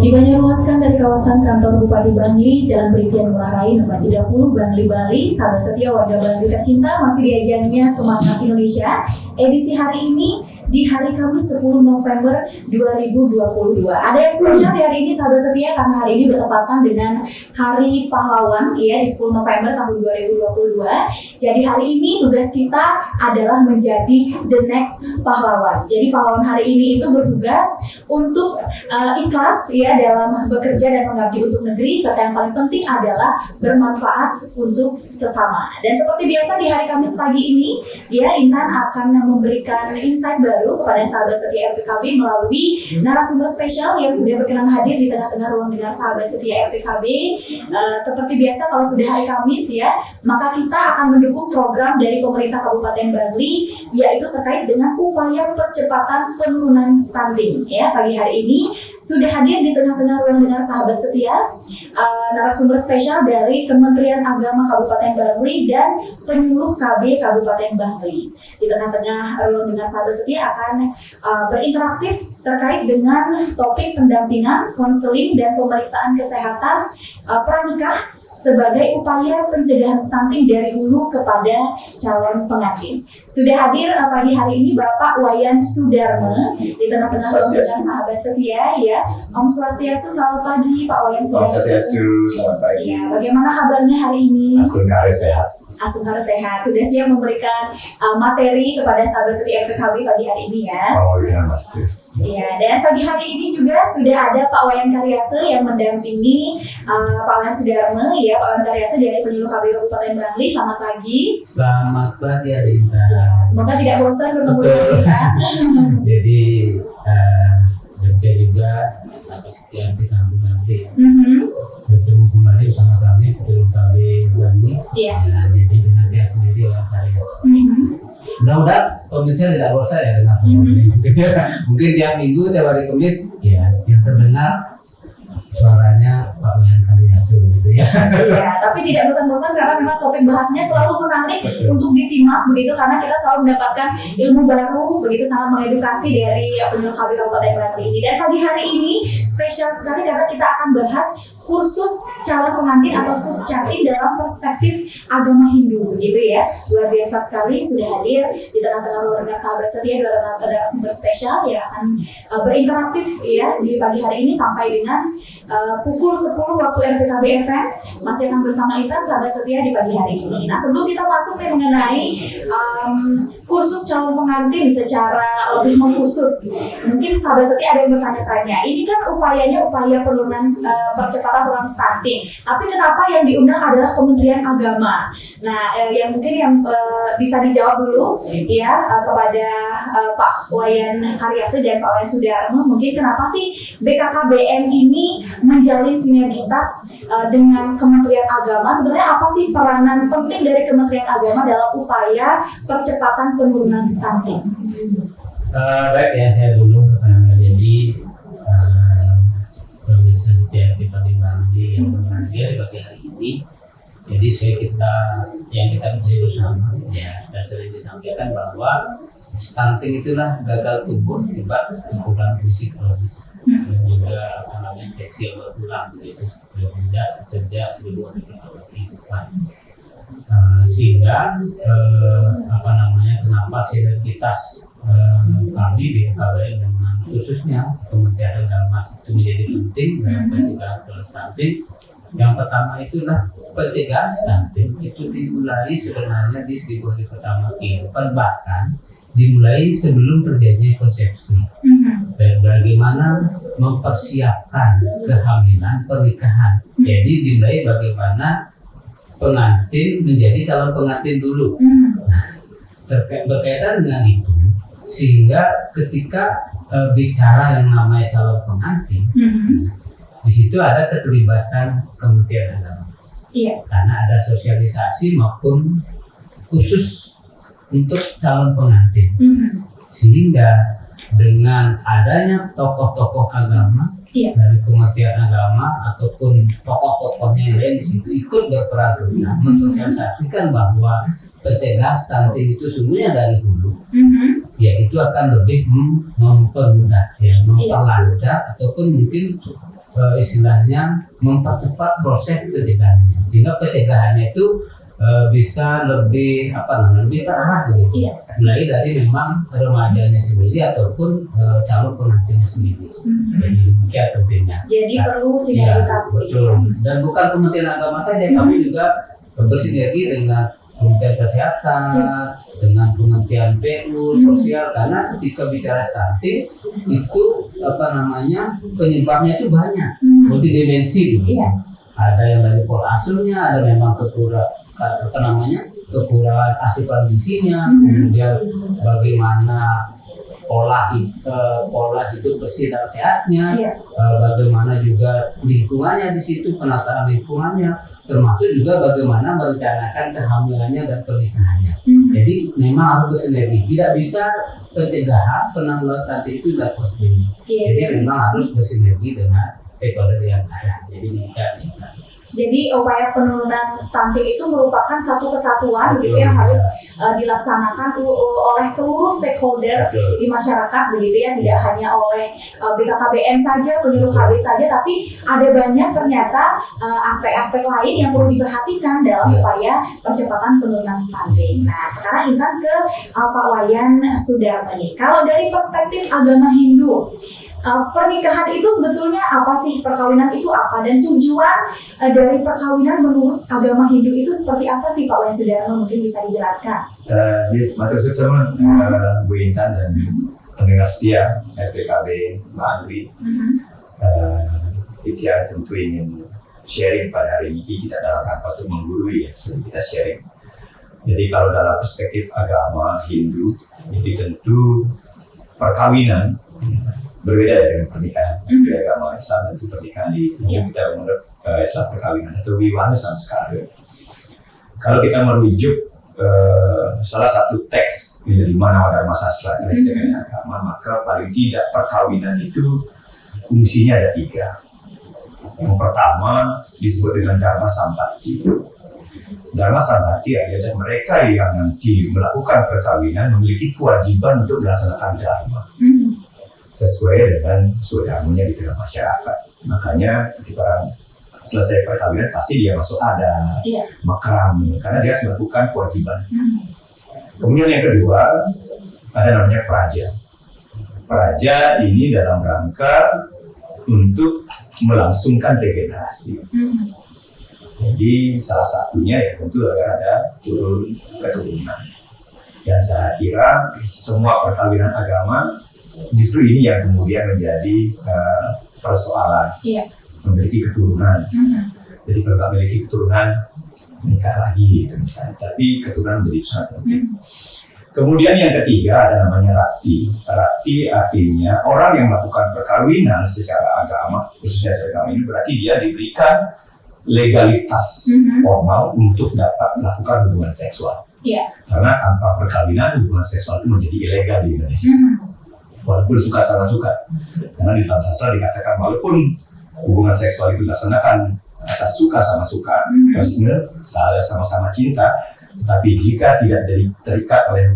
Dibanjarluaskan dari kawasan kantor Bupati Bangli, Jalan Brigjen Ngurah Rai nomor 30, Bangli, Bali. Sahabat setia warga Bangli tercinta, masih di ajangnya Semangat Indonesia edisi hari ini di hari Kamis 10 November 2022. Ada yang spesial di hari ini sahabat setia karena hari ini bertepatan dengan Hari Pahlawan ya di 10 November tahun 2022. Jadi hari ini tugas kita adalah menjadi the next pahlawan. Jadi pahlawan hari ini itu bertugas untuk ikhlas ya dalam bekerja dan mengabdi untuk negeri, serta yang paling penting adalah bermanfaat untuk sesama. Dan seperti biasa di hari Kamis pagi ini ya Intan akan memberikan insight baru kepada sahabat setia RPKB melalui narasumber spesial yang sudah berkenan hadir di tengah-tengah ruang dengar sahabat setia RPKB. Seperti biasa kalau sudah hari Kamis ya, maka kita akan mendukung program dari pemerintah Kabupaten Bangli, yaitu terkait dengan upaya percepatan penurunan stunting. Ya, pagi hari ini sudah hadir di tengah-tengah ruang dengar sahabat setia narasumber spesial dari Kementerian Agama Kabupaten Bangli dan penyuluh KB Kabupaten Bangli. Di tengah-tengah ruang dengar sahabat setia akan berinteraktif terkait dengan topik pendampingan, konseling, dan pemeriksaan kesehatan pranikah sebagai upaya pencegahan stunting dari hulu kepada calon pengantin. Sudah hadir pagi hari ini Bapak Wayan Sudarma di tengah-tengah ruang dengar sahabat setia ya. Om Swastiastu, selamat pagi Pak Wayan Sudarma. Om Swastiastu, selamat pagi. Ya, bagaimana kabarnya hari ini? Alhamdulillah sehat. Alhamdulillah sehat. Sudah siap memberikan materi kepada sahabat setia FPKB pagi hari ini ya? Oh iya pasti. Ya, dan pagi hari ini juga sudah ada Pak Wayan Karyase yang mendampingi Pak Wayan Sudarma ya. Pak Wayan Karyase dari penyuluh KB Kabupaten Bangli. Selamat pagi. Selamat pagi Arinta. Ya, semoga tidak bosan bertemu dengan kita. Jadi kerja juga sampai sekian kita nanti bertemu kembali bersama kami penyuluh KB Bangli. Iya. Jadi nanti sendiri ya Karyase. Mudah-mudahan pemirsa tidak bosan ya dengan semua ini. Mungkin tiap minggu, tiap hari Kamis, ya yang terdengar suaranya Pak Wayan Karyase gitu ya. Ya, tapi tidak bosan-bosan karena memang topik bahasnya selalu menarik untuk disimak begitu, karena kita selalu mendapatkan ilmu baru begitu, sangat mengedukasi dari penyuluh KB Kabupaten Bangli ini. Dan pagi hari ini spesial sekali karena kita akan bahas kursus calon pengantin atau suscatin dalam perspektif agama Hindu begitu ya. Luar biasa sekali sudah hadir di tengah-tengah ruang dengar sahabat setia dua narasumber spesial yang akan berinteraktif ya di pagi hari ini sampai dengan pukul 10 waktu RPKB FM. Masih akan bersama Intan sahabat setia di pagi hari ini. Nah, sebelum kita masuk mengenai kursus calon pengantin secara lebih mengkhusus, mungkin sahabat setia ada yang bertanya-tanya, ini kan upayanya upaya penurunan percepatan penurunan stunting, tapi kenapa yang diundang adalah Kementerian Agama? Nah, yang mungkin yang bisa dijawab dulu ya kepada Pak Wayan Karyase dan Pak Wayan Sudarma, mungkin kenapa sih BKKBN ini menjalin sinergitas dengan Kementerian Agama? Sebenarnya apa sih peranan penting dari Kementerian Agama dalam upaya percepatan penurunan stunting? Baik ya, saya dulu. Jadi setiap kita dibagi yang berhadir bagi hari ini. Jadi kita bisa bersama ya, dan sering disampaikan bahwa stunting itulah gagal tumbuh akibat kebutuhan psikologis dan juga infeksi obat tulang begitu sejak 1000 tahun kehidupan. Sehingga kenapa sinergitas kami di KBN dengan khususnya Kementerian Agama itu menjadi penting dalam pencegahan stunting. Yang pertama itulah pencegahan stunting itu dimulai sebenarnya di 1000 hari pertama kehidupan, bahkan dimulai sebelum terjadinya konsepsi. Dan bagaimana mempersiapkan kehamilan, pernikahan. Jadi dimulai bagaimana pengantin menjadi calon pengantin dulu. Nah, berkaitan dengan itu, sehingga ketika bicara yang namanya calon pengantin, di situ ada keterlibatan Kementerian Agama. Iya. Karena ada sosialisasi maupun khusus untuk calon pengantin. Sehingga dengan adanya tokoh-tokoh agama dari Kementerian Agama ataupun tokoh-tokohnya yang lain di situ ikut berperan serta mensosialisasikan bahwa pencegahan stunting itu semuanya dari hulu, ya itu akan lebih mempermudah, ya, memperlancar ataupun mungkin istilahnya mempercepat proses pencegahannya, sehingga pencegahannya itu bisa lebih lebih terarah gitu. Iya. Mulai dari memang remajanya sendiri ataupun calon pengantinnya sendiri. Jadi demikian pentingnya. Jadi Nah, perlu iya, sinergitas. betul. Dan bukan Kementerian Agama saja, kami juga bersinergi dengan Kementerian Kesehatan, dengan Kementerian PU, sosial, karena ketika bicara stunting itu penyebabnya itu banyak, multidimensi. Iya. Ada yang dari pola asuhnya, ada memang kekurangan asupan gizinya, kemudian bagaimana pola hidup bersih dan sehatnya, Iya. bagaimana juga lingkungannya di situ, penataan lingkungannya, termasuk juga bagaimana merencanakan kehamilannya dan pernikahannya. Jadi memang harus bersinergi, tidak bisa pencegahan penanggulangan stunting itu dilakukan sendiri. Iya, Jadi iya. memang harus bersinergi dengan stakeholder yang ada. Jadi Jadi upaya penurunan stunting itu merupakan satu kesatuan Betul. begitu yang harus dilaksanakan oleh seluruh stakeholder Betul. di masyarakat begitu ya, tidak hanya oleh BKKBN saja, penyuluh KB saja, tapi ada banyak ternyata aspek-aspek lain yang perlu diperhatikan dalam upaya percepatan penurunan stunting. Nah, sekarang Intan ke Pak Wayan Sudarmani. Kalau dari perspektif agama Hindu, pernikahan itu sebetulnya apa sih? Perkawinan itu apa? Dan tujuan dari perkawinan menurut agama Hindu itu seperti apa sih Pak Wayan Sudarmani? Mungkin bisa dijelaskan. Matur suwun sama Bu Intan dan pendengar setia RPKB Mbak Andri. Kita tentu ingin sharing pada hari ini, kita dalam rangka untuk menggurui ya, kita sharing. Jadi kalau dalam perspektif agama Hindu, itu tentu perkawinan berbeda dengan pernikahan. Di agama Islam tentu pernikahan kita menganggap Islam perkawinan atau wiwaha samskara. Kalau kita merujuk salah satu teks dari Manawdharma Sastra terkait dengan agama, maka paling tidak perkawinan itu fungsinya ada 3. Yang pertama disebut dengan Dharma Sambati. Dharma Sambati adalah mereka yang nanti melakukan perkawinan memiliki kewajiban untuk melaksanakan dharma sesuai dengan swadharmanya di tengah masyarakat. Makanya ketika orang selesai perkawinan pasti dia masuk adat, makram, karena dia harus melakukan kewajiban. Kemudian yang kedua ada namanya praja. Praja ini dalam rangka untuk melangsungkan regenerasi. Jadi salah satunya ya tentu agar ada keturunan. Dan saya kira semua perkawinan agama justru ini yang kemudian menjadi persoalan, memiliki keturunan. Jadi kalau nggak memiliki keturunan, nikah lagi gitu misalnya. Tapi keturunan menjadi sangat penting. Kemudian yang ketiga ada namanya rati. Rati artinya orang yang melakukan perkawinan secara agama, khususnya secara agama ini berarti dia diberikan legalitas formal untuk dapat melakukan hubungan seksual. Karena tanpa perkawinan hubungan seksual itu menjadi ilegal di Indonesia. Walaupun suka sama suka, karena di dalam sastra dikatakan walaupun hubungan seksual itu dilaksanakan atas suka sama suka, personal, sama-sama cinta, tapi jika tidak terikat oleh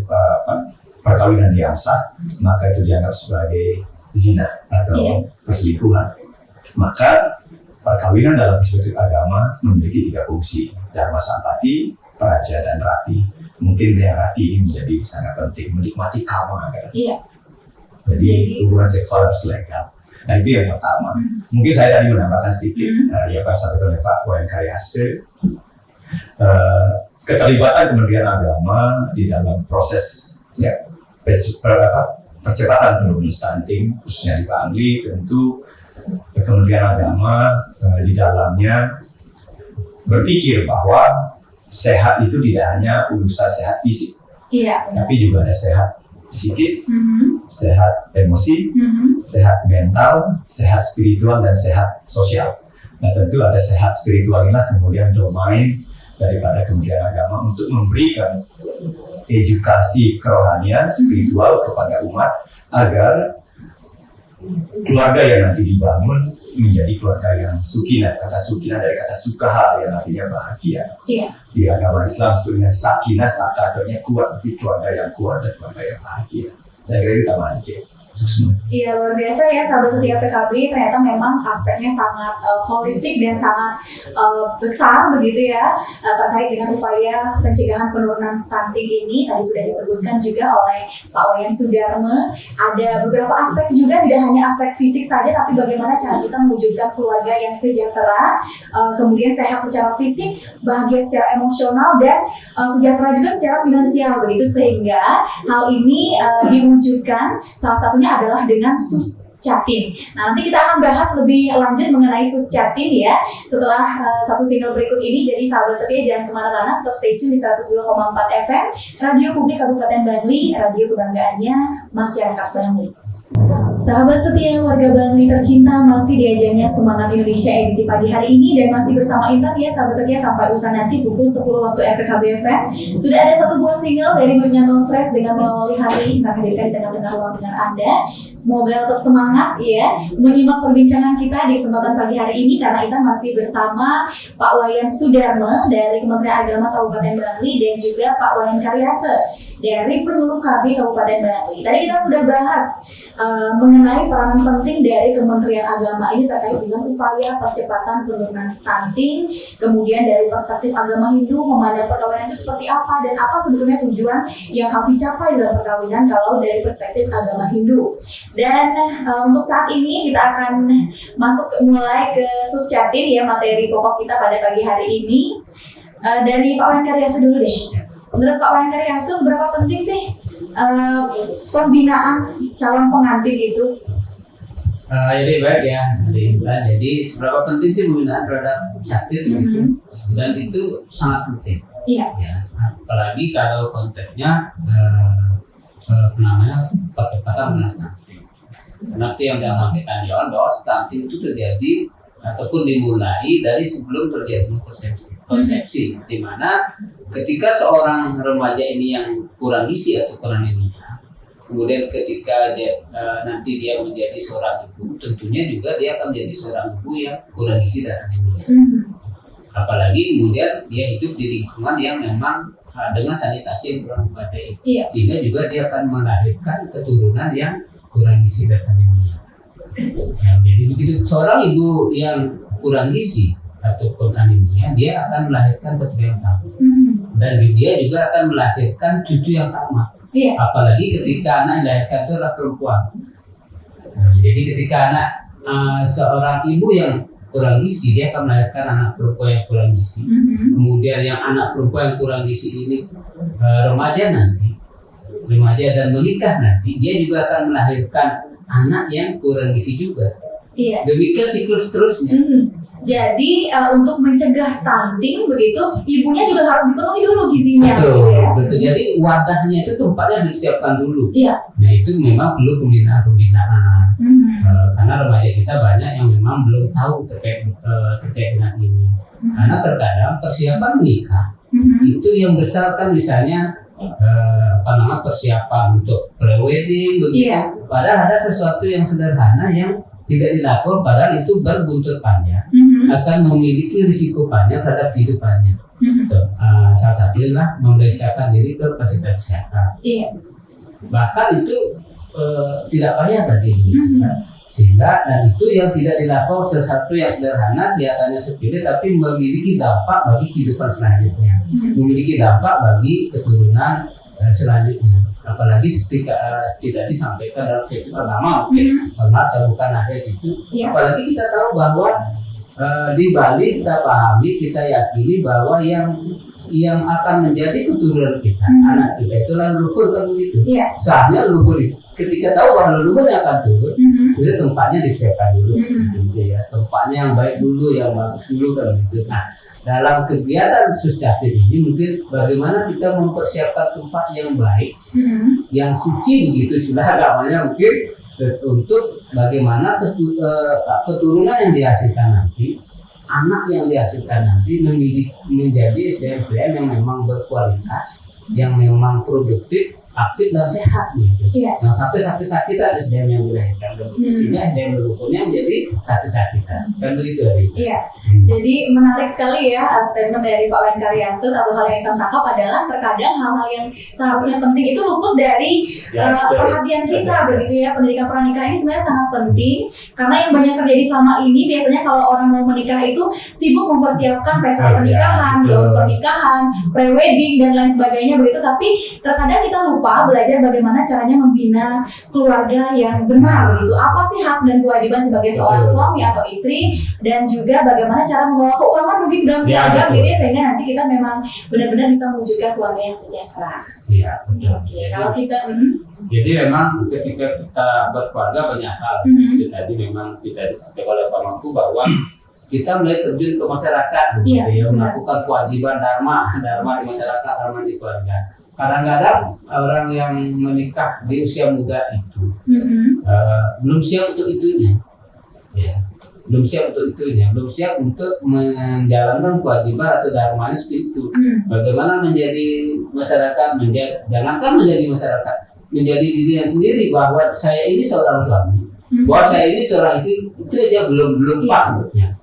perkawinan yang sah, maka itu dianggap sebagai zina atau perselingkuhan. Maka perkawinan dalam perspektif agama memiliki 3 fungsi: Dharma Sambati, praja, dan rati. Mungkin yang rati ini menjadi sangat penting, menikmati kama kan? Jadi hubungan seksual harus legal. Nah itu yang pertama. Mungkin saya tadi menambahkan sedikit yang disampaikan oleh Pak Wayan Karyase. Keterlibatan Kementerian Agama di dalam proses percepatan penurunan stunting, khususnya di Bangli, tentu Kementerian Agama di dalamnya berpikir bahwa sehat itu tidak hanya urusan sehat fisik, tapi juga ada sehat psikis, sehat emosi, sehat mental, sehat spiritual, dan sehat sosial. Nah tentu ada sehat spiritual inilah kemudian domain daripada Kementerian Agama untuk memberikan edukasi kerohanian spiritual kepada umat agar keluarga yang nanti dibangun menjadi keluarga yang sukinah. Kata sukinah dari kata sukaha yang artinya bahagia. Di agama Islam sebetulnya sakinah, artinya kuat, tapi keluarga yang kuat dan keluarga yang bahagia. Saya kira itu tambahan dikit. untuk semua. Iya, luar biasa ya sahabat setia PKB, ternyata memang aspeknya sangat holistik dan sangat besar begitu ya, terkait dengan upaya pencegahan penurunan stunting ini. Tadi sudah disebutkan juga oleh Pak Wayan Sudarme, ada beberapa aspek juga, tidak hanya aspek fisik saja, tapi bagaimana cara kita mewujudkan keluarga yang sejahtera, kemudian sehat secara fisik, bahagia secara emosional, dan sejahtera juga secara finansial begitu, sehingga hal ini diwujudkan salah satunya adalah dengan SUS Jatim. Nah, nanti kita akan bahas lebih lanjut mengenai SUS Jatim ya setelah satu single berikut ini. Jadi sahabat setia jangan kemana-mana, tetap stay tune di 102,4 FM Radio Publik Kabupaten Bangli, radio kebanggaannya masyarakat Bangli. Sahabat setia warga Bangli tercinta, masih di ajangnya Semangat Indonesia edisi pagi hari ini dan masih bersama Intan ya sahabat setia sampai usai nanti pukul 10 waktu RPKB FM. Sudah ada satu buah single dari grupnya No Stress dengan Mengawali Hari, Intan hadirkan di tengah-tengah ruang dengan Anda. Semoga tetap semangat ya menyimak perbincangan kita di kesempatan pagi hari ini, karena Intan masih bersama Pak Wayan Sudarme dari Kementerian Agama Kabupaten Bangli dan juga Pak Wayan Karyase dari Penyuluh KB Kabupaten Bangli. Tadi kita sudah bahas mengenai peranan penting dari Kementerian Agama ini terkait dengan upaya percepatan penurunan stunting, kemudian dari perspektif agama Hindu memandang perkawinan itu seperti apa dan apa sebetulnya tujuan yang harus dicapai dalam perkawinan kalau dari perspektif agama Hindu. Dan untuk saat ini kita akan masuk mulai ke SUS Jatim ya, materi pokok kita pada pagi hari ini. Dari Pak Wayan Karyase dulu deh. Menurut Pak Wayan Karyase, seberapa penting sih pembinaan calon pengantin itu? Jadi baik ya, jadi seberapa penting sih pembinaan terhadap jatim dan itu sangat penting. Iya. Ya, apalagi kalau konteksnya namanya percepatan stunting. Karena itu yang saya sampaikan di awal bahwa stunting itu terjadi ataupun dimulai dari sebelum terjadi konsepsi, di mana ketika seorang remaja ini yang kurang gizi atau kurang anemia, kemudian ketika nanti dia menjadi seorang ibu, tentunya juga dia akan menjadi seorang ibu yang kurang gizi dan anemia. Apalagi kemudian dia hidup di lingkungan yang memang dengan sanitasi yang kurang memadai, sehingga juga dia akan melahirkan keturunan yang kurang gizi dan anemia. Ya, jadi begitu seorang ibu yang kurang gizi ataupun anemia, dia akan melahirkan keturunan yang sama, dan dia juga akan melahirkan cucu yang sama. Apalagi ketika anak yang dilahirkan itu adalah perempuan. Jadi ketika anak seorang ibu yang kurang gizi, dia akan melahirkan anak perempuan yang kurang gizi. Kemudian yang anak perempuan yang kurang gizi ini remaja dan menikah nanti, dia juga akan melahirkan anak yang kurang gizi juga. Demikian siklus seterusnya. Jadi untuk mencegah stunting begitu, ibunya juga harus dipenuhi dulu gizinya. Betul. Jadi wadahnya itu tempatnya disiapkan dulu. Nah itu memang perlu pembinaan. Karena remaja kita banyak yang memang belum tahu terkait dengan ini. Karena terkadang persiapan menikah itu yang besar kan, misalnya persiapan untuk pre-wedding begitu. Padahal ada sesuatu yang sederhana yang tidak dilakukan, padahal itu berbuntut panjang, akan memiliki risiko panjang terhadap kehidupannya. Salah satunya adalah memeriksakan diri ke fasilitas kesehatan. Bahkan itu tidak payah bagi dia, sehingga dan itu yang tidak dilakukan sesuatu yang sederhana kelihatannya sepele, tapi memiliki dampak bagi kehidupan selanjutnya, memiliki dampak bagi keturunan selanjutnya. Apalagi ketika tidak disampaikan dalam sesi pertama, maaf saya bukan ahli situ. Apalagi kita tahu bahwa di Bali kita pahami, kita yakini bahwa yang akan menjadi keturunan kita, anak kita itulah leluhur kan begitu. Saatnya leluhur ketika tahu bahwa leluhurnya akan turun, itu tempatnya disiapkan dulu, gitu ya. Tempatnya yang baik dulu, yang bagus dulu kan begitu. Nah, dalam kegiatan SUS Jatim ini mungkin bagaimana kita mempersiapkan tempat yang baik, yang suci begitu sudah agamanya, mungkin untuk bagaimana keturunan yang dihasilkan nanti, anak yang dihasilkan nanti menjadi SDM yang memang berkualitas, yang memang produktif, aktif dan sehat gitu. Iya. Yang sampai sakit-sakitan SDM yang dilahirkan, dan sehingga SDM berhukumnya menjadi sakit-sakitan. Kan begitu ya? Iya. Jadi menarik sekali ya statement dari Pak Wayan Karyase. Satu hal yang kita tangkap adalah terkadang hal-hal yang seharusnya penting itu luput dari perhatian kita begitu ya. Pendidikan pernikahan ini sebenarnya sangat penting karena yang banyak terjadi selama ini biasanya kalau orang mau menikah itu sibuk mempersiapkan pesta pernikahan, gaun pernikahan, pre-wedding dan lain sebagainya begitu. Tapi terkadang kita lupa belajar bagaimana caranya membina keluarga yang benar begitu. Apa sih hak dan kewajiban sebagai seorang suami atau istri, dan juga bagaimana cara mengelola keuangan mungkin dalam keluarga gitu ya, sehingga nanti kita memang benar-benar bisa mewujudkan keluarga yang sejahtera. Siap, betul. Oke, kalau kita jadi memang ketika kita berkeluarga banyak hal. Jadi tadi memang kita disampaikan oleh Pak Mangku bahwa kita mulai terjun ke masyarakat, Iya, ya, melakukan kewajiban dharma di masyarakat, dharma di keluarga. Kadang-kadang orang yang menikah di usia muda itu belum siap untuk itunya, ya, belum siap untuk menjalankan kewajiban atau dharma seperti itu. Bagaimana menjadi masyarakat, jangankan menjadi masyarakat, menjadi dirinya sendiri bahwa saya ini seorang suami, bahwa saya ini seorang itu aja belum pas sebetulnya.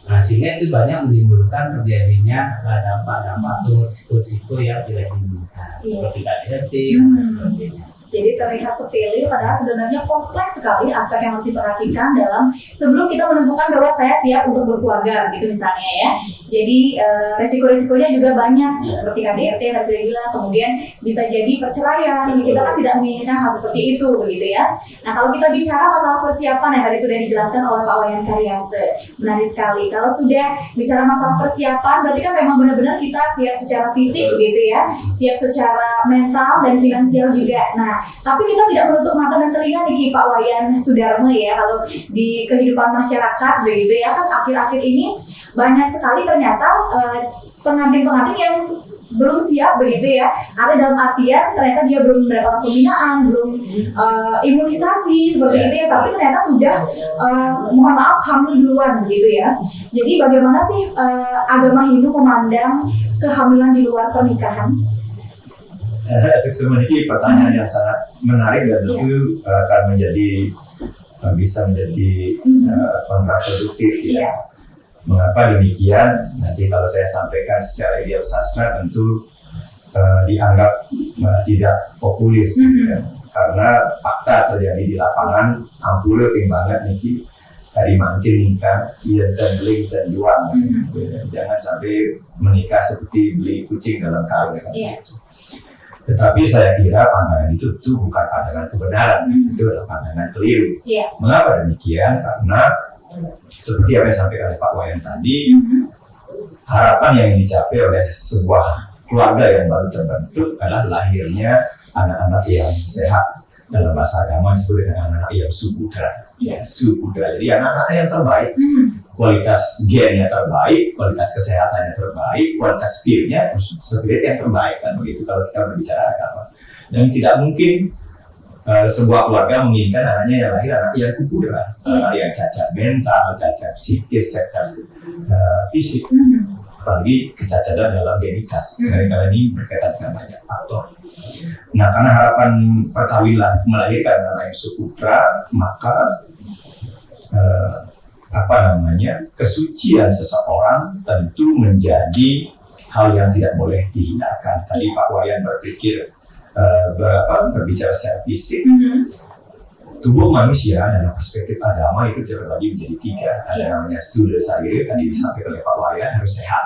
Nah, sehingga itu banyak menimbulkan terjadinya dampak-dampak atau risiko-risiko yang tidak diinginkan, seperti KDRT dan sebagainya. Jadi terlihat sepele, padahal sebenarnya kompleks sekali aspek yang harus diperhatikan dalam sebelum kita menentukan bahwa saya siap untuk berkeluarga, gitu misalnya ya. Jadi resiko-resikonya juga banyak, seperti KDRT yang sudah bilang, kemudian bisa jadi perceraian. Kita kan tidak menginginkan hal seperti itu, begitu ya. Nah, kalau kita bicara masalah persiapan yang tadi sudah dijelaskan oleh Pak Wayan Karyase, menarik sekali. Kalau sudah bicara masalah persiapan, berarti kan memang benar-benar kita siap secara fisik, begitu ya, siap secara mental dan finansial juga. Nah, tapi kita tidak menutup mata dan telinga nih Pak Wayan Sudarmo ya, kalau di kehidupan masyarakat begitu ya, kan akhir-akhir ini banyak sekali ternyata pengantin-pengantin yang belum siap begitu ya. Ada dalam artian ternyata dia belum mendapatkan pembinaan, belum imunisasi seperti itu ya, tapi ternyata sudah mohon maaf hamil duluan begitu ya. Jadi bagaimana sih agama Hindu memandang kehamilan di luar pernikahan? Memiliki pertanyaan yang sangat menarik dan tentu akan bisa menjadi kontraproduktif ya. Mengapa demikian? Nanti kalau saya sampaikan secara ideal sastra tentu dianggap tidak populis gitu ya. Karena fakta terjadi di lapangan ampule banget nih dari mantin kan, iya dan beli dan jual. Jangan sampai menikah seperti beli kucing dalam karung. Tetapi saya kira pandangan itu bukan pandangan kebenaran, itu adalah pandangan keliru. Mengapa demikian? Karena seperti apa yang disampaikan oleh Pak Wayan tadi, harapan yang dicapai oleh sebuah keluarga yang baru terbentuk adalah lahirnya anak-anak yang sehat. Dalam bahasa agama disebut dengan anak-anak yang subudra. Subudra, jadi anak-anak yang terbaik, kualitas gennya terbaik, kualitas kesehatannya terbaik, kualitas spirit yang terbaik, kan begitu kalau kita berbicara agama. Dan tidak mungkin sebuah keluarga menginginkan anaknya yang lahir anak yang kupudra, anak yang cacat mental, cacat psikis, cacat fisik, apalagi kecacatan dalam genitas. Karena ini berkaitan dengan banyak faktor. Nah, karena harapan perkawinan melahirkan anak yang subudra, maka kesucian seseorang tentu menjadi hal yang tidak boleh dihindarkan. Tadi Pak Wayan berbicara secara fisik. Tubuh manusia dalam perspektif agama itu terbagi menjadi 3. Ada namanya stula sarira, tadi disampaikan oleh Pak Wayan, harus sehat.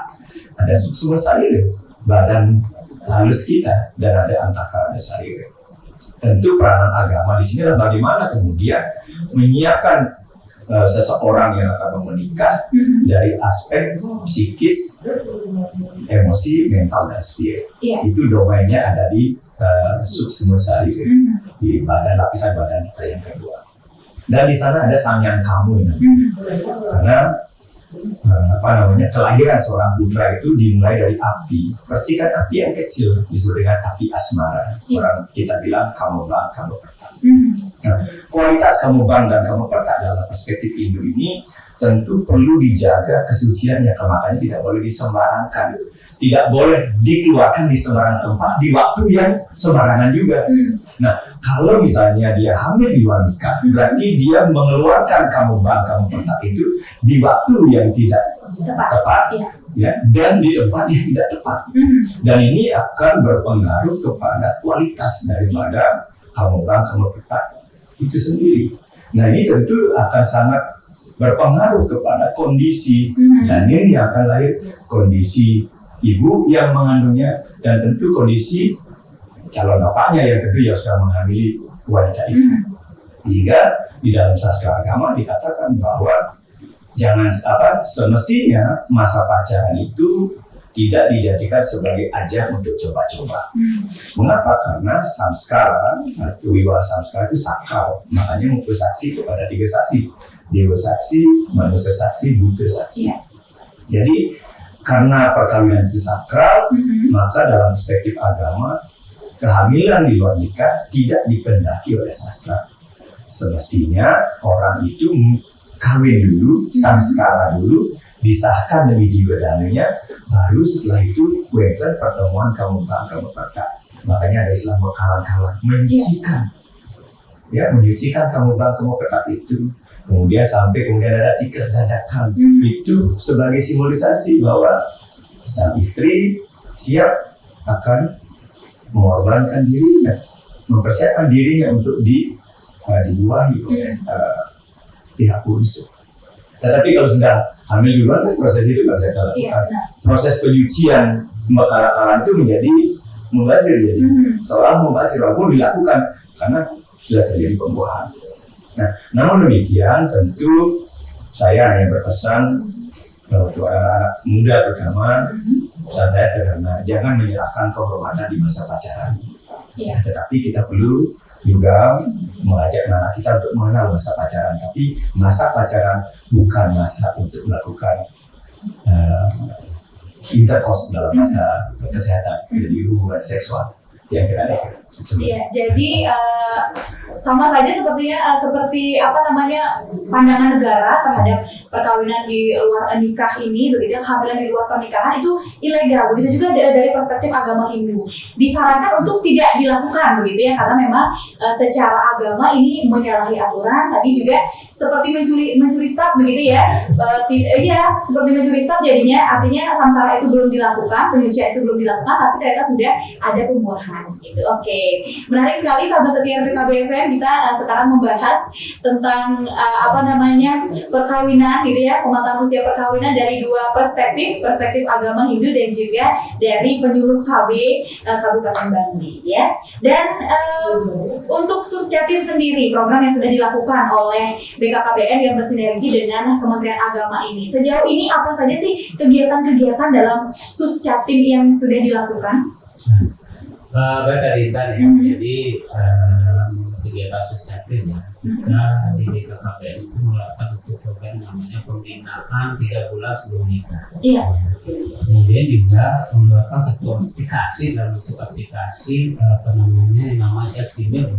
Ada sukma sarira, badan halus kita, dan ada antahkarana sarira. Tentu peranan agama di sini adalah bagaimana kemudian menyiapkan seseorang yang akan menikah dari aspek psikis, emosi, mental, dan spirit. Itu domainnya ada di suksma sarira, di lapisan badan kita yang kedua. Dan di sana ada sanyang kamu ini. Karena kelahiran seorang putra itu dimulai dari api, percikan api yang kecil disebut dengan api asmara. Orang kita bilang kamu pertak. Nah, kualitas kamu dan kamu pertak dalam perspektif Hindu ini tentu perlu dijaga kesuciannya, makanya tidak boleh disembarangkan. tidak boleh dikeluarkan di sembarang tempat di waktu yang sembarangan juga. Nah, kalau misalnya dia hamil di luar nikah, berarti dia mengeluarkan kamu petak itu di waktu yang tidak tepat, ya, dan di tempat yang tidak tepat. Dan ini akan berpengaruh kepada kualitas daripada kamu petak itu sendiri. Nah, ini tentu akan sangat berpengaruh kepada kondisi janin yang akan lahir, kondisi ibu yang mengandungnya, dan tentu kondisi calon bapaknya yang tentu yang sudah menghamili wanita itu. Jika di dalam sastra agama dikatakan bahwa semestinya masa pacaran itu tidak dijadikan sebagai ajang untuk coba-coba. Mengapa? Karena samskara atau wibawa samskara itu sakral, makanya mempunyai saksi kepada 3 saksi. Dewa saksi, manusia saksi, Buddha saksi. Jadi karena perkawinan itu sakral, maka dalam perspektif agama kehamilan di luar nikah tidak dikehendaki oleh sastra. Semestinya orang itu kawin dulu, samskara dulu, disahkan demi jiwa danunya, baru setelah itu kuatkan pertemuan kamu petak. Makanya ada istilah berkalan-kalan, menyucikan, ya, menyucikan kamu petak itu. Kemudian ada tikar dadakan. Itu sebagai simbolisasi bahwa sang istri siap akan mengorbankan dirinya, mempersiapkan dirinya untuk dibuahi oleh pihak unsur. Tetapi kalau sudah hamil duluan, proses itu nggak bisa kita lakukan. Proses penyucian kala-kalan itu menjadi mubazir, jadi seolah mubazir walaupun dilakukan karena sudah terjadi pembuahan. Nah, namun demikian tentu saya hanya berpesan untuk anak-anak muda pertama, pesan saya sederhana, jangan menyerahkan kehormatan di masa pacaran. Tetapi kita perlu juga mengajak anak kita untuk mengenal masa pacaran. Tapi masa pacaran bukan masa untuk melakukan intercourse dalam masa kesehatan, jadi hubungan seksual yang berada. Iya, jadi sama saja seperti pandangan negara terhadap perkawinan di luar nikah ini, begitu ya, kehamilan di luar pernikahan itu ilegal. Begitu juga dari perspektif agama Hindu, disarankan untuk tidak dilakukan, begitu ya, karena memang secara agama ini menyalahi aturan. Tadi juga seperti mencuri start, begitu ya, seperti mencuri start jadinya, artinya samsara itu belum dilakukan, penyucian itu belum dilakukan, tapi ternyata sudah ada pembuahan, gitu. Oke. Menarik sekali sahabat setia RPKB FM, kita sekarang membahas tentang perkawinan, gitu ya, pematang usia perkawinan dari 2 perspektif agama Hindu dan juga dari penyuluh KB Kabupaten Bangli, ya. Dan untuk Susjatin sendiri, program yang sudah dilakukan oleh BKKBN yang bersinergi dengan Kementerian Agama ini, sejauh ini apa saja sih kegiatan-kegiatan dalam Susjatin yang sudah dilakukan? Baik Kak Dintan, ya. Jadi dalam kegiatan Susjatin ya, kita di BKKBN itu melakukan satu program namanya pembinaan 3 bulan sebelum nikah. Iya. Kemudian juga melakukan satu aplikasi, dalam bentuk aplikasi yang namanya Estimate,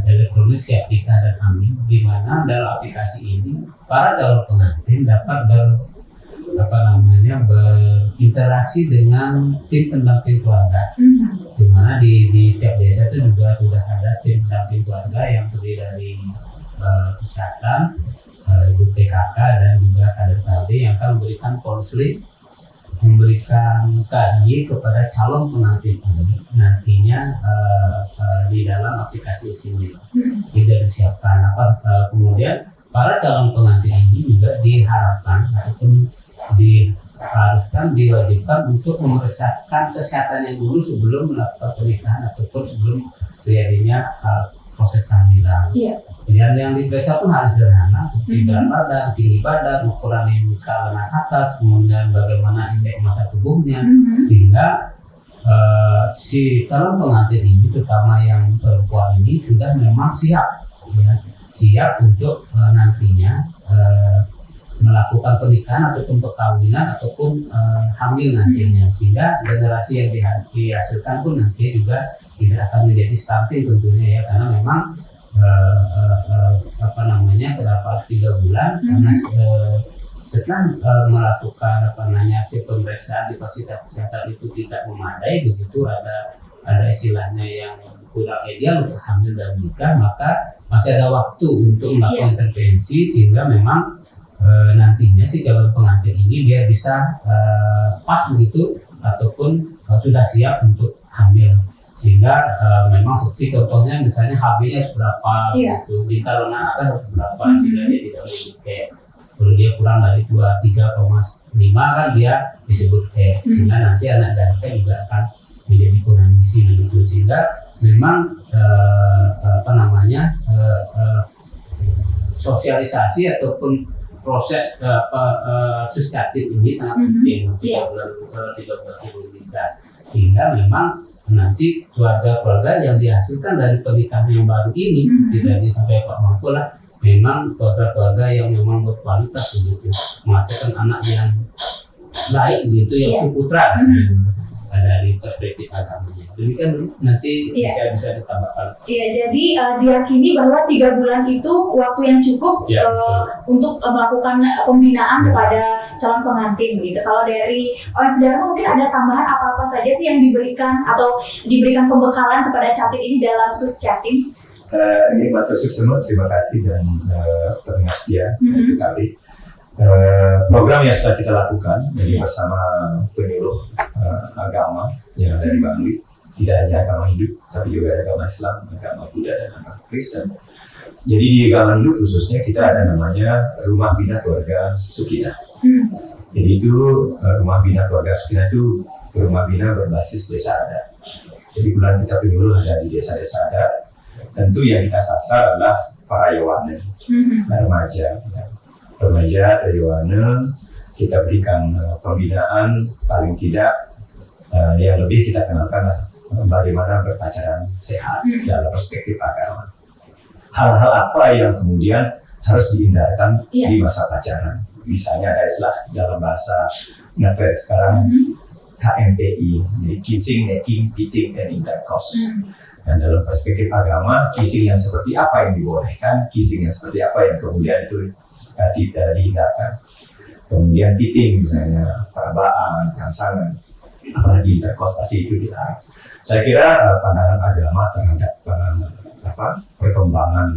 elektronik siap nikah dan hamil, di mana dalam aplikasi ini para calon pengantin dapat berinteraksi dengan tim pendamping keluarga, di mana di setiap desa itu juga sudah ada tim pendamping keluarga yang terdiri dari kesehatan, ibu PKK dan juga kader KB yang akan memberikan konseling, memberikan KY kepada calon pengantin ini nantinya di dalam aplikasi ini tidak disiapkan kemudian para calon pengantin ini juga diharapkan ataupun diwajibkan untuk memeriksakan kesehatannya dulu sebelum melakukan pernikahan ataupun sebelum terjadinya proses kehamilan. Dan yang diperiksa pun harus sederhana, seperti berat badan, tinggi badan, ukuran muka lengan atas, kemudian bagaimana indeks massa tubuhnya, sehingga si calon pengantin ini, terutama yang perempuan ini, sudah memang siap untuk nantinya melakukan pernikahan ataupun perkawinan ataupun hamil nantinya, sehingga generasi yang dihasilkan pun nanti juga tidak akan menjadi stunting tentunya ya, karena memang kenapa 3 bulan karena setelah melakukan si pemeriksaan di fasilitas kesehatan itu tidak memadai, begitu ada istilahnya yang kurang ideal untuk hamil dan menikah, maka masih ada waktu untuk melakukan intervensi sehingga memang nantinya si calon pengantin ini dia bisa pas begitu ataupun sudah siap untuk hamil, sehingga memang seperti contohnya misalnya HB-nya harus berapa gitu, ditaruh anaknya harus berapa sehingga dia tidak boleh kayak kalau dia kurang dari 23,5 kan dia disebut sehingga nanti anak dan juga akan menjadi kurang gizi begitu, sehingga memang sosialisasi ataupun proses sustatif ini sangat penting 13 sebelum nikah, sehingga memang nanti keluarga-keluarga yang dihasilkan dari pernikahan yang baru ini tidak sampai Pak Mampu lah, memang keluarga-keluarga yang memang berkualitas begitu, menghasilkan anak yang baik begitu, yang suputra dari perspektif agamanya. Demikian dulu, nanti bisa ditambahkan. Iya, jadi diyakini bahwa 3 bulan itu waktu yang cukup untuk melakukan pembinaan kepada calon pengantin begitu. Kalau dari saudara mungkin ada tambahan apa-apa saja sih yang diberikan atau diberikan pembekalan kepada Catin ini dalam Suscatin? Ini matur semua, terima kasih dan pendengar setia kali. Program yang sudah kita lakukan jadi bersama penyuluh agama yang ada di Bangli, tidak hanya agama Hindu tapi juga agama Islam, agama Buddha dan agama Kristen. Jadi di agama Hindu khususnya kita ada namanya Rumah Bina Keluarga Sukinah. Jadi itu Rumah Bina Keluarga Sukinah itu rumah bina berbasis desa adat. Jadi bulan kita penyuluh ada di desa-desa adat. Tentu yang kita sasar adalah para yawana, remaja dari Yawana. Kita berikan pembinaan paling tidak yang lebih kita kenalkan bagaimana berpacaran sehat dalam perspektif agama. Hal-hal apa yang kemudian harus dihindarkan di masa pacaran. Misalnya ada istilah dalam bahasa Natal sekarang KMPI, jadi kissing, making, eating, and intercourse. Dan dalam perspektif agama, kissing yang seperti apa yang dibolehkan, kissing yang seperti apa yang kemudian itu tidak dihindarkan. Kemudian eating misalnya perabaan, rangsangan, apalagi intercourse pasti itu dilarang. Saya kira pandangan agama terhadap perkembangan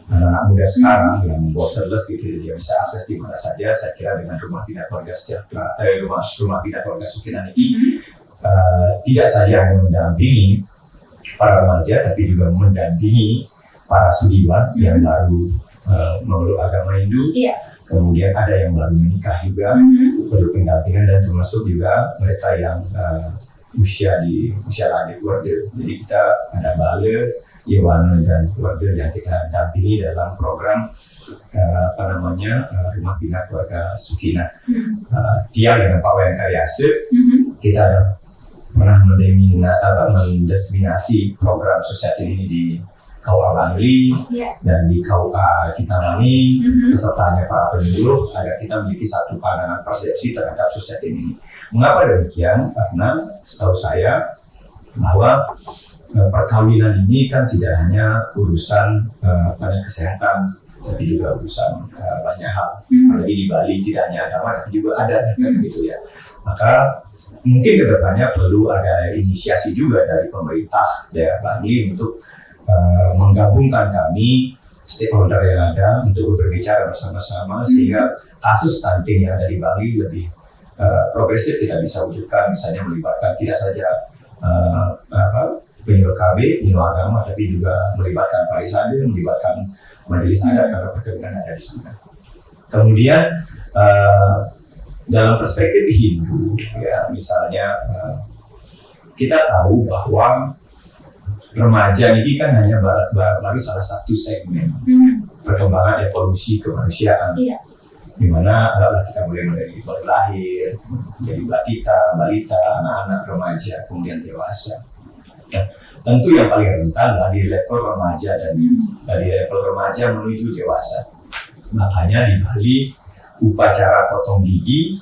anak-anak muda sekarang yang borderless gitu, dia bisa akses di mana saja. Saya kira dengan Rumah Bina Keluarga Sejahtera, Rumah Bina Keluarga Sukinah ini tidak saja hanya mendampingi para remaja, tapi juga mendampingi para sudiwan yang baru memeluk agama Hindu. Kemudian ada yang baru menikah juga, perlu pendampingan, dan termasuk juga mereka yang usia lanjut order. Jadi kita ada bale, Yawana dan order yang kita dampingi dalam program Rumah Bina Keluarga Sukinah. Tiang dengan Pak Wayan Karyase, kita ada pernah mendeminasi program Suscatin ini di KUA Bangli dan di KUA Kintamani, pesertanya para penyuluh, agar kita memiliki satu pandangan persepsi terhadap Suscatin ini. Mengapa demikian? Karena setahu saya bahwa perkawinan ini kan tidak hanya urusan kesehatan, tapi juga urusan banyak hal. Apalagi di Bali tidak hanya agama, tapi juga adat, gitu ya. Maka mungkin kedepannya perlu ada inisiasi juga dari pemerintah daerah Bangli untuk menggabungkan kami stakeholder yang ada untuk berbicara bersama-sama, sehingga kasus stunting yang ada di Bali lebih progresif kita bisa wujudkan, misalnya melibatkan tidak saja penyuluh KB, penyuluh agama, tapi juga melibatkan parisade, melibatkan majelis adat karena perkebunan ada di sana. Kemudian dalam perspektif Hindu, ya misalnya kita tahu bahwa remaja ini kan hanya baru salah satu segmen perkembangan evolusi kemanusiaan, di mana adalah kita mulai dari baru lahir, menjadi balita, anak-anak, remaja, kemudian dewasa. Nah, tentu yang paling rentan adalah di level remaja dan dari level remaja menuju dewasa. Makanya di Bali upacara potong gigi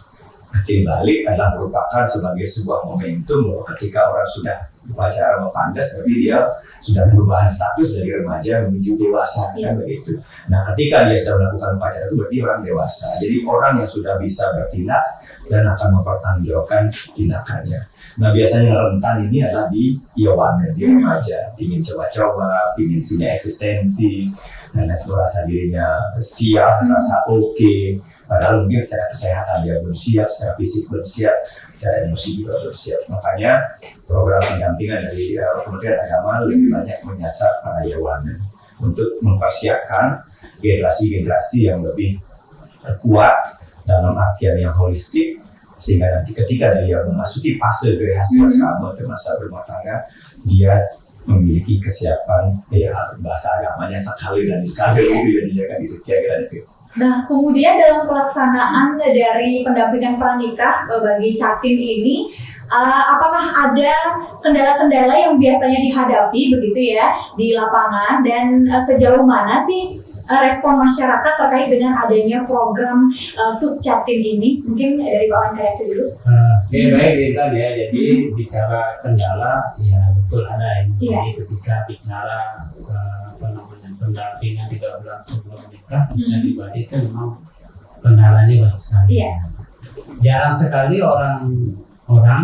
Balik adalah merupakan sebagai sebuah momentum bahwa ketika orang sudah upacara mempandas, berarti dia sudah perubahan status dari remaja menuju dewasa, kan begitu. Nah, ketika dia sudah melakukan upacara itu berarti orang dewasa. Jadi orang yang sudah bisa bertindak dan akan mempertanggungjawabkan tindakannya. Nah, biasanya yang rentan ini adalah di Yawan, di remaja, ingin coba-coba, ingin punya eksistensi, dan merasa dirinya siap, merasa oke. Padahal mungkin secara kesehatan dia belum siap, secara fisik belum siap, secara emosi juga belum siap. Makanya program pendampingan dari Kementerian Agama lebih banyak menyasar para Yawan untuk mempersiapkan generasi-generasi yang lebih kuat dalam artian yang holistik, sehingga nanti ketika dia memasuki fase grehastha ke masa berumah tangga, dia memiliki kesiapan bahasa agamanya sekali dan sekali jadinya kan itu kira-kira itu. Nah, kemudian dalam pelaksanaan dari pendampingan pranikah bagi Catin ini, apakah ada kendala-kendala yang biasanya dihadapi begitu ya di lapangan, dan sejauh mana sih respon masyarakat terkait dengan adanya program SUS Catin ini? Mungkin dari Pak Wan Kreasi dulu. Baik Intan ya. Jadi bicara kendala ya betul ada ini. Jadi ketika bicara pendampingan 3 bulan sebelum menikah bisa dibagi itu memang kendalanya banyak sekali. Jarang sekali orang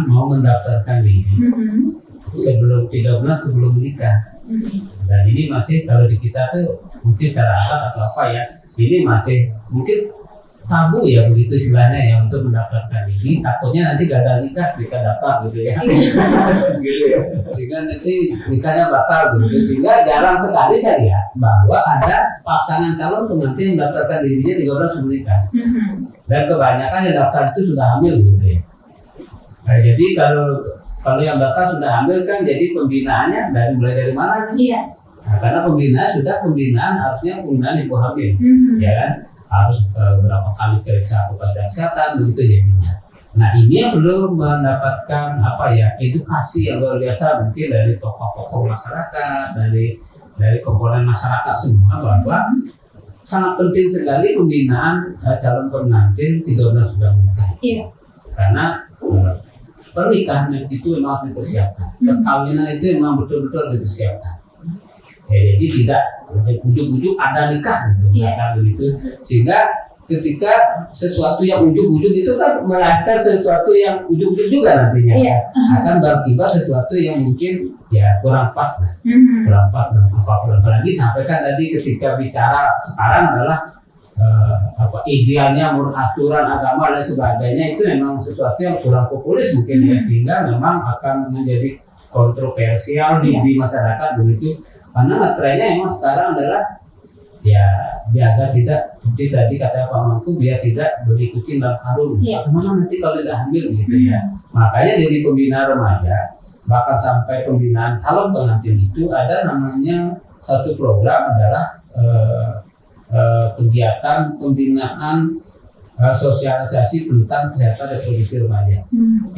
mau mendaftarkan diri sebelum 3 bulan sebelum menikah. Dan ini masih kalau di kita tuh mungkin cara atau apa ya, ini masih mungkin tabu ya begitu istilahnya ya untuk mendaftarkan diri. Takutnya nanti gagal nikah ketika daftar gitu ya. Gitu ya. Sehingga nanti nikahnya batal gitu. Sehingga jarang sekali saya lihat bahwa ada pasangan calon pengantin yang mendaftarkan dirinya 3 bulan sebelum nikah. Dan kebanyakan yang daftar itu sudah hamil gitu ya. Nah, jadi kalau yang daftar sudah hamil kan jadi pembinaannya mulai dari mana? Nah, karena pembinaan harusnya pembinaan ibu hamil, ya kan? Harus berapa kali periksa kepada kesehatan begitu jadinya. Nah, ini yang belum mendapatkan edukasi yang luar biasa mungkin dari tokoh-tokoh masyarakat, dari komponen masyarakat semua, bahwa sangat penting sekali pembinaan calon pengantin 3 bulan sudah menikah. Karena pernikahan itu memang harus dipersiapkan, perkawinan itu memang betul-betul dipersiapkan. Ya, jadi tidak ujuk-ujuk ada nikah gitu, begitu. Sehingga ketika sesuatu yang ujuk-ujuk itu kan melahirkan sesuatu yang ujuk-ujuk juga nantinya, akan berakibat sesuatu yang mungkin ya kurang pas lah, kurang pas dalam apapun. Apalagi sampaikan tadi ketika bicara sekarang adalah idealnya menurut aturan agama dan sebagainya, itu memang sesuatu yang kurang populis mungkin ya, sehingga memang akan menjadi kontroversial di masyarakat begitu. Karena trennya emang sekarang adalah ya agar tidak seperti tadi kata Pak Mangku, biar tidak beli kucing dalam karung. Bagaimana nanti kalau tidak hamil gitu ya. Makanya dari pembinaan remaja bahkan sampai pembinaan calon pengantin itu ada namanya satu program adalah kegiatan pembinaan sosialisasi tentang kesehatan reproduksi remaja.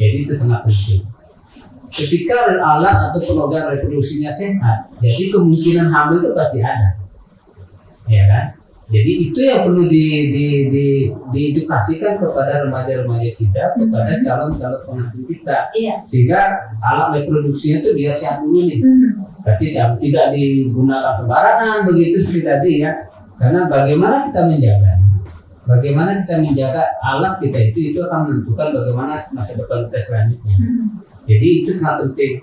Jadi itu sangat penting. Ketika alat atau organ reproduksinya sehat, jadi kemungkinan hamil itu pasti ada, ya kan? Jadi itu yang perlu diedukasikan kepada remaja-remaja kita, kepada calon-calon pengantin kita, sehingga alat reproduksinya itu dia sehat dulu nih. Berarti tidak digunakan sembarangan begitu seperti tadi ya. Karena bagaimana kita menjaga alat kita itu akan menentukan bagaimana masa depan kita selanjutnya. Jadi itu sangat penting.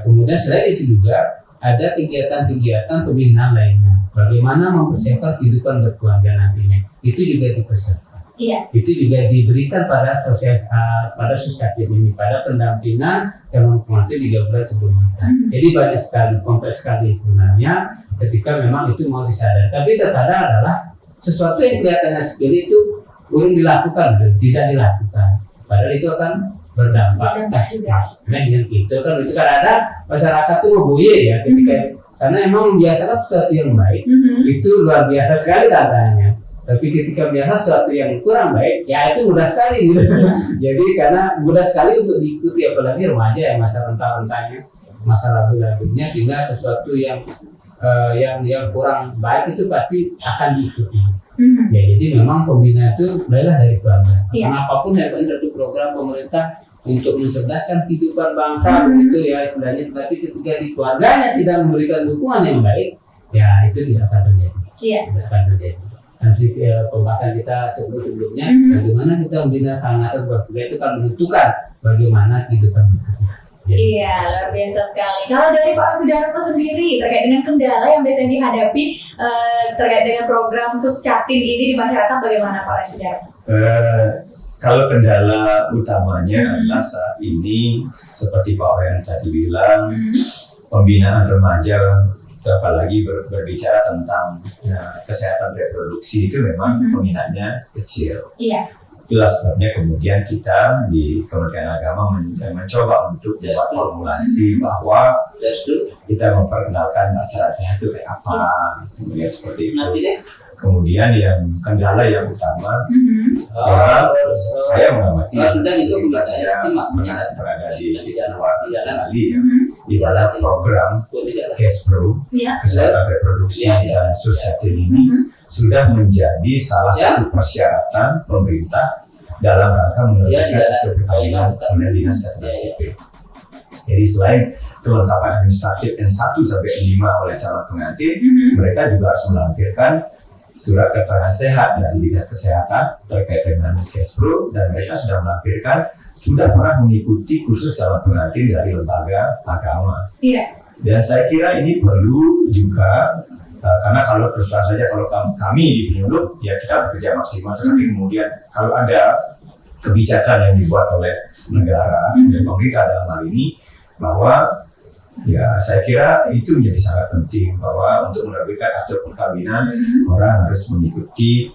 Kemudian selain itu juga ada kegiatan-kegiatan pembinaan lainnya. Bagaimana mempersiapkan kehidupan berkeluarga nantinya. Itu juga dipersiapkan. Itu juga diberikan pada SUS-Catin ini, pada pendampingan calon pengantin 3 bulan sebelum nikah. Jadi banyak sekali, kompleks sekali sebenarnya ketika memang itu mau disadari. Tapi terkadang adalah sesuatu yang kelihatannya sepele itu belum dilakukan, tidak dilakukan. Padahal itu akan berdampak juga. Nah, yang gitu kan itu kan ada masyarakat tuh membuye ya ketika karena emang membiasakan sesuatu yang baik itu luar biasa sekali tantangannya. Tapi ketika biasa sesuatu yang kurang baik, ya itu mudah sekali gitu. Jadi karena mudah sekali untuk diikuti, apalagi remaja yang masa rentang-rentangnya, masa labil-labilnya, sehingga sesuatu yang kurang baik itu pasti akan diikuti. Ya, jadi memang pembina itu mulailah dari keluarga. Iya. Karena apapun hebatnya satu program pemerintah untuk mencerdaskan kehidupan bangsa begitu ya istilahnya, tetapi ketika di keluarganya tidak memberikan dukungan yang baik, ya itu tidak akan terjadi. Iya. Tidak akan terjadi. Nanti pembahasan kita sebelumnya, bagaimana kita membina kalangan atas berbeda itu kan menentukan bagaimana kehidupan berikutnya. Jadi, Iya, luar biasa sekali. Kalau dari Pak Sudarmo sendiri terkait dengan kendala yang biasanya dihadapi terkait dengan program Suscatin ini di masyarakat, bagaimana Pak Sudarmo? Kalau kendala utamanya adalah saat ini seperti Pak Wayan tadi bilang, pembinaan remaja, apalagi berbicara tentang kesehatan reproduksi itu memang peminatnya kecil. Iya. Itulah sebabnya kemudian kita di Kementerian Agama mencoba untuk membuat formulasi bahwa kita memperkenalkan acara sehat itu kayak apa, kemudian seperti itu. Kemudian yang kendala yang utama, saya mengamati sudah itu saya berada di luar Bali ya, di mana program Kespro kesehatan reproduksi dan Suscatin ini sudah menjadi salah satu persyaratan pemerintah dalam rangka menerbitkan keperkawinan oleh Dinas Catatan Sipil. Jadi selain kelengkapan administratif N1 sampai 5 oleh calon pengantin, mereka juga harus melampirkan surat keterangan sehat dari Dinas Kesehatan terkait dengan Kespro, dan mereka sudah melampirkan sudah pernah mengikuti kursus calon pengantin dari lembaga agama. Iya. Dan saya kira ini perlu juga karena kalau terus terang saja kalau kami di penyuluh ya kita bekerja maksimal, tetapi kemudian kalau ada kebijakan yang dibuat oleh negara dan pemerintah dalam hal ini, bahwa ya saya kira itu menjadi sangat penting bahwa untuk menerbitkan akte perkawinan orang harus mengikuti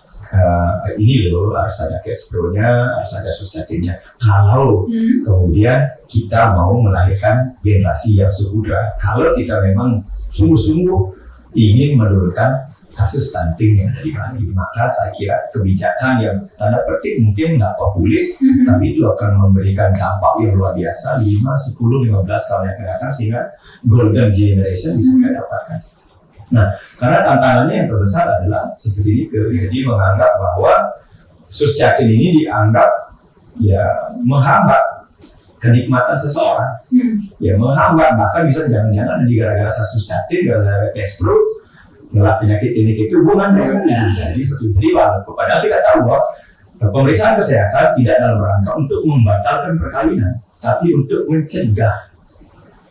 ini loh, harus ada Kespro-nya, harus ada Suscatin-nya. Kalau kemudian kita mau melahirkan generasi yang subudra, kalau kita memang sungguh-sungguh ingin menurunkan kasus stunting yang ada di Bali, maka saya kira kebijakan yang tanda petik mungkin nggak populis, tapi itu akan memberikan dampak yang luar biasa 5, 10, 15 tahun yang akan datang, sehingga golden generation bisa kita dapatkan. Nah, karena tantangannya yang terbesar adalah seperti ini, jadi menganggap bahwa Suscatin ini dianggap ya menghambat kenikmatan seseorang, ya menghambat, bahkan bisa jangan-jangan gara-gara Suscatin, gara-gara Kespro, ngelak penyakit ini itu hubungan dengan bisa jadi seperti itu. Padahal kita tahu bahwa pemeriksaan kesehatan tidak dalam rangka untuk membatalkan perkawinan, tapi untuk mencegah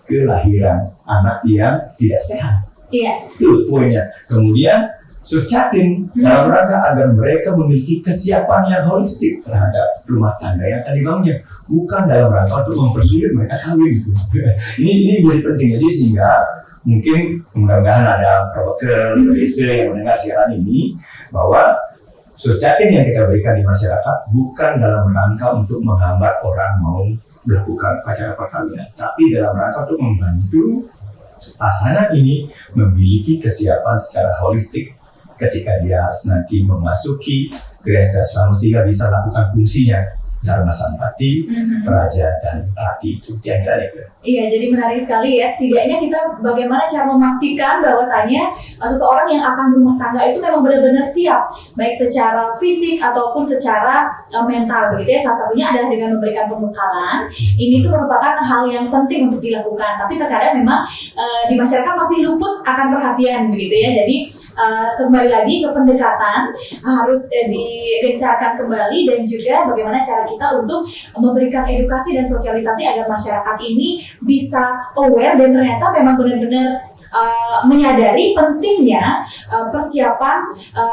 kelahiran anak yang tidak sehat. Iya. Itu poinnya. Kemudian Suscatin dalam rangka agar mereka memiliki kesiapan yang holistik terhadap rumah tangga yang akan dibangunnya, bukan dalam rangka untuk mempersulit mereka kawin gitu. ini jadi penting, jadi sehingga mungkin mudah-mudahan ada provoker desa yang mendengar siaran ini bahwa Suscatin yang kita berikan di masyarakat bukan dalam rangka untuk menghambat orang mau melakukan acara perkawinan, tapi dalam rangka untuk membantu pasangan ini memiliki kesiapan secara holistik ketika dia harus nanti memasuki kreasi sehingga bisa lakukan fungsinya Dharma Sampati, Praja, dan Rati itu yang kita lihat. Iya, jadi menarik sekali ya. Setidaknya kita bagaimana cara memastikan bahwasanya seseorang yang akan berumah tangga itu memang benar-benar siap, baik secara fisik ataupun secara mental, begitu ya. Salah satunya adalah dengan memberikan pembekalan. Ini tuh merupakan hal yang penting untuk dilakukan. Tapi terkadang memang di masyarakat masih luput akan perhatian, begitu ya. Jadi kembali lagi ke pendekatan harus digencarkan kembali, dan juga bagaimana cara kita untuk memberikan edukasi dan sosialisasi agar masyarakat ini bisa aware dan ternyata memang benar-benar menyadari pentingnya persiapan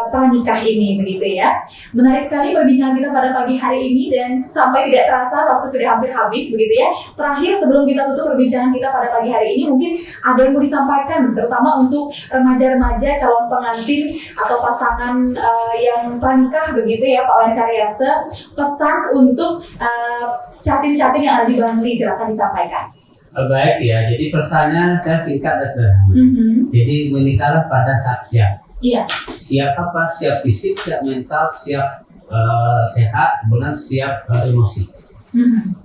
pranikah ini, begitu ya. Menarik sekali perbincangan kita pada pagi hari ini, dan sampai tidak terasa waktu sudah hampir habis, begitu ya. Terakhir sebelum kita tutup perbincangan kita pada pagi hari ini, mungkin ada yang mau disampaikan terutama untuk remaja-remaja calon pengantin atau pasangan yang pranikah, begitu ya Pak Wayan Karyase, pesan untuk catin-catin yang ada di Bangli, silakan disampaikan. Baik ya, jadi pesannya saya singkat dan sederhana. Jadi menikahlah pada saat siap. Iya. Siap apa? Siap fisik, siap mental, siap sehat, kemudian siap emosi.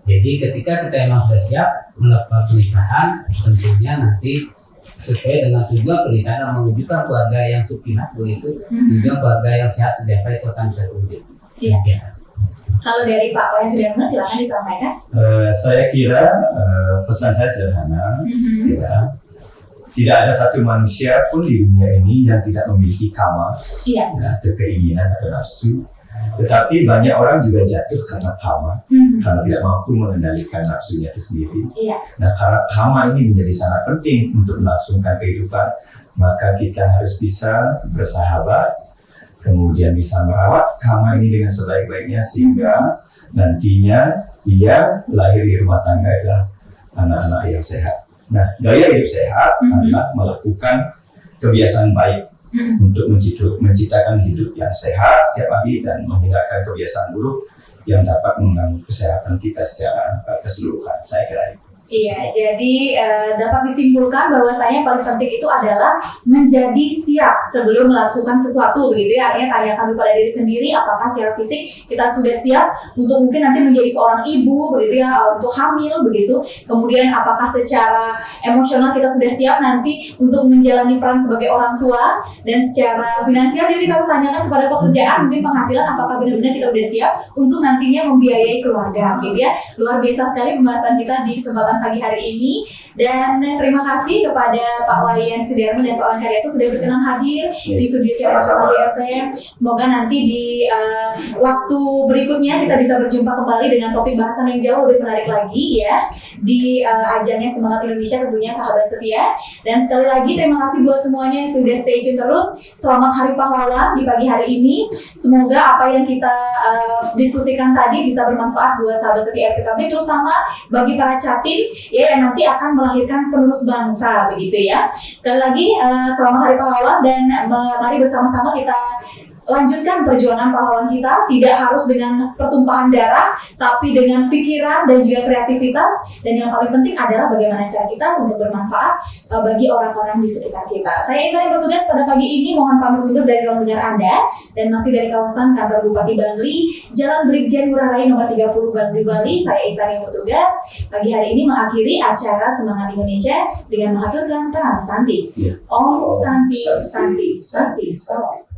Jadi ketika kita emang sudah siap melakukan pernikahan, tentunya nanti sesuai dengan tujuan pernikahan mewujudkan keluarga yang sakinah, begitu tujuan keluarga yang sehat sejahtera itu akan bisa terwujud. Iya. Ya. Kalau dari Pak Wayan Sudarma silakan disampaikan. Saya kira pesan saya sederhana, ya. Tidak ada satu manusia pun di dunia ini yang tidak memiliki kama, Iya. atau keinginan atau nafsu. Tetapi banyak orang juga jatuh karena kama, karena tidak mampu mengendalikan nafsunya itu sendiri. Iya. Nah, karena kama ini menjadi sangat penting untuk melangsungkan kehidupan, maka kita harus bisa bersahabat, kemudian bisa merawat kama ini dengan sebaik-baiknya sehingga nantinya ia lahir di rumah tangga adalah anak-anak yang sehat. Nah, gaya hidup sehat adalah melakukan kebiasaan baik untuk menciptakan hidup yang sehat setiap hari dan menghindarkan kebiasaan buruk yang dapat mengganggu kesehatan kita secara keseluruhan. Saya kira itu. Iya, jadi dapat disimpulkan bahwasanya yang paling penting itu adalah menjadi siap sebelum melakukan sesuatu, begitu ya. Artinya tanyakan kepada diri sendiri apakah secara fisik kita sudah siap untuk mungkin nanti menjadi seorang ibu, begitu ya, untuk hamil, begitu. Kemudian apakah secara emosional kita sudah siap nanti untuk menjalani peran sebagai orang tua, dan secara finansial juga kita harus tanyakan kepada pekerjaan, mungkin penghasilan apakah benar-benar kita sudah siap untuk nantinya membiayai keluarga, gitu ya. Luar biasa sekali pembahasan kita di kesempatan pagi hari ini, dan terima kasih kepada Pak Wayan Sudarma dan Pak Wan Karyasa sudah berkenan hadir di studio siaran Kami FM. Semoga nanti di waktu berikutnya kita bisa berjumpa kembali dengan topik bahasan yang jauh lebih menarik lagi ya di ajangnya Semangat Indonesia, tentunya sahabat setia. Dan sekali lagi terima kasih buat semuanya yang sudah stay tune terus. Selamat Hari Pahlawan di pagi hari ini. Semoga apa yang kita diskusikan tadi bisa bermanfaat buat sahabat setia RPKB, terutama bagi para catin ya yang nanti akan melahirkan penerus bangsa, begitu ya. Sekali lagi selamat Hari Pahlawan, dan mari bersama-sama kita lanjutkan perjuangan pahlawan kita, tidak harus dengan pertumpahan darah, tapi dengan pikiran dan juga kreativitas, dan yang paling penting adalah bagaimana cara kita untuk bermanfaat bagi orang-orang di sekitar kita. Saya Intan yang bertugas pada pagi ini, mohon pamit undur dari ruang dengar Anda, dan masih dari kawasan kantor Bupati Bangli, Jalan Brigjen Ngurah Rai nomor 30 Bangli, Bali. Saya Intan yang bertugas pagi hari ini mengakhiri acara Semangat Indonesia dengan mengaturkan peran Santi. Om Santi, Santi, Santi, Santi.